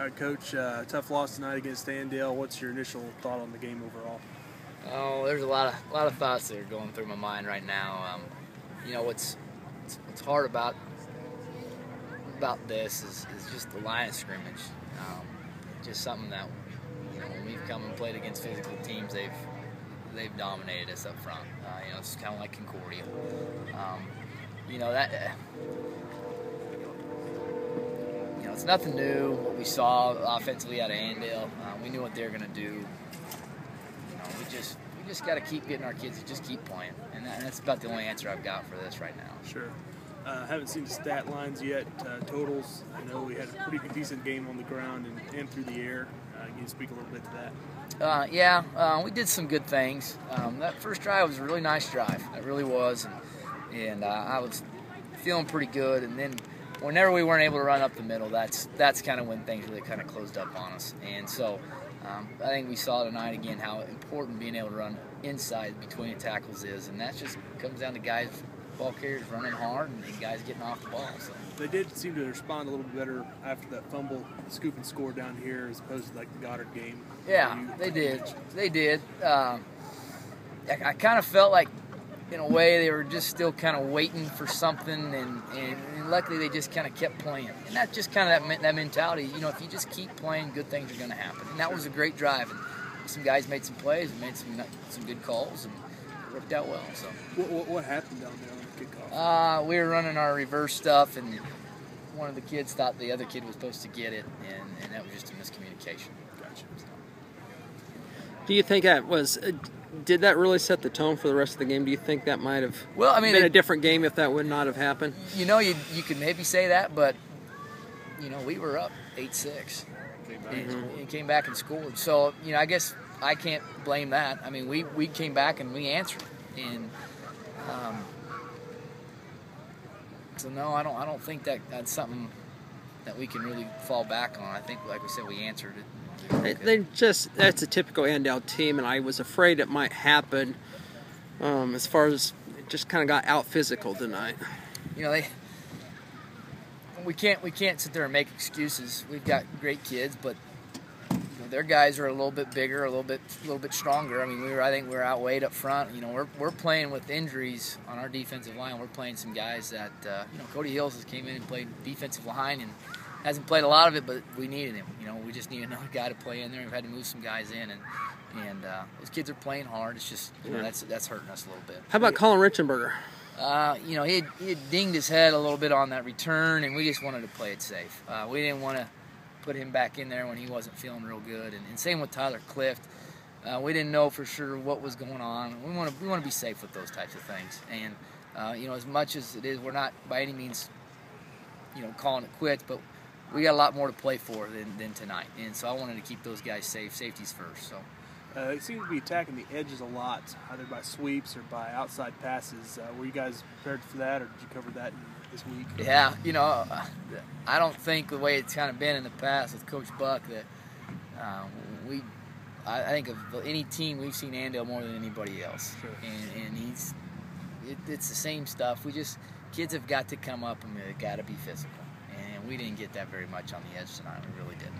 All right, Coach, tough loss tonight against Andale. What's your initial thought on the game overall? Oh, there's a lot of thoughts that are going through my mind right now. You know, what's hard about this is just the line of scrimmage. Just something that, you know, when we've come and played against physical teams, they've dominated us up front. You know, it's kind of like Concordia. You know that. You know, it's nothing new. What we saw offensively out of Andale, we knew what they were going to do. You know, we just got to keep getting our kids to just keep playing, and that's about the only answer I've got for this right now. Sure. Haven't seen the stat lines yet, totals. I know we had a pretty decent game on the ground and through the air. Can you speak a little bit to that? Yeah, we did some good things. That first drive was a really nice drive. It really was, and I was feeling pretty good. And then whenever we weren't able to run up the middle, that's kind of when things really kind of closed up on us. And so I think we saw tonight again how important being able to run inside between the tackles is, and that just comes down to guys, ball carriers running hard and guys getting off the ball. So. They did seem to respond a little bit better after that fumble, scoop and score down here as opposed to like the Goddard game. Yeah, they did. They did. I kind of felt like, in a way, they were just still kind of waiting for something, and luckily they just kind of kept playing. And that's just kind of that mentality. You know, if you just keep playing, good things are going to happen. And that was a great drive. And some guys made some plays and made some good calls, and it worked out well. So. What happened down there on the kickoff? We were running our reverse stuff, and one of the kids thought the other kid was supposed to get it, and that was just a miscommunication. Gotcha. So. Do you think that was? Did that really set the tone for the rest of the game? Do you think that might have been a different game if that would not have happened? You know, you could maybe say that, but you know, we were up 8-6 and came back and scored. So you know, I guess I can't blame that. I mean, we came back and we answered, and so no, I don't think that's something that we can really fall back on. I think, like we said, we answered it. That's a typical Andale team, and I was afraid it might happen as far as it just kind of got out physical tonight. You know, we can't sit there and make excuses. We've got great kids, but you know, their guys are a little bit bigger, a little bit stronger. I mean, I think we were outweighed up front. You know, we're playing with injuries on our defensive line. We're playing some guys that you know, Cody Hills has came in and played defensive line and hasn't played a lot of it, but we needed him. You know, we just need another guy to play in there. We've had to move some guys in, and those kids are playing hard. It's just, you know, that's hurting us a little bit. How about Colin Richenberger? You know, he had dinged his head a little bit on that return, and we just wanted to play it safe. We didn't want to put him back in there when he wasn't feeling real good. And same with Tyler Clift. We didn't know for sure what was going on. We want to be safe with those types of things. And you know, as much as it is, we're not by any means, you know, calling it quits, but we got a lot more to play for than tonight, and so I wanted to keep those guys safe. Safety's first. So they seem to be attacking the edges a lot, either by sweeps or by outside passes. Were you guys prepared for that, or did you cover that this week? Yeah, you know, I don't think the way it's kind of been in the past with Coach Buck that I think of any team we've seen Andale more than anybody else. Sure. And it's the same stuff. Kids have got to come up and they've got to be physical. And we didn't get that very much on the edge tonight. We really didn't.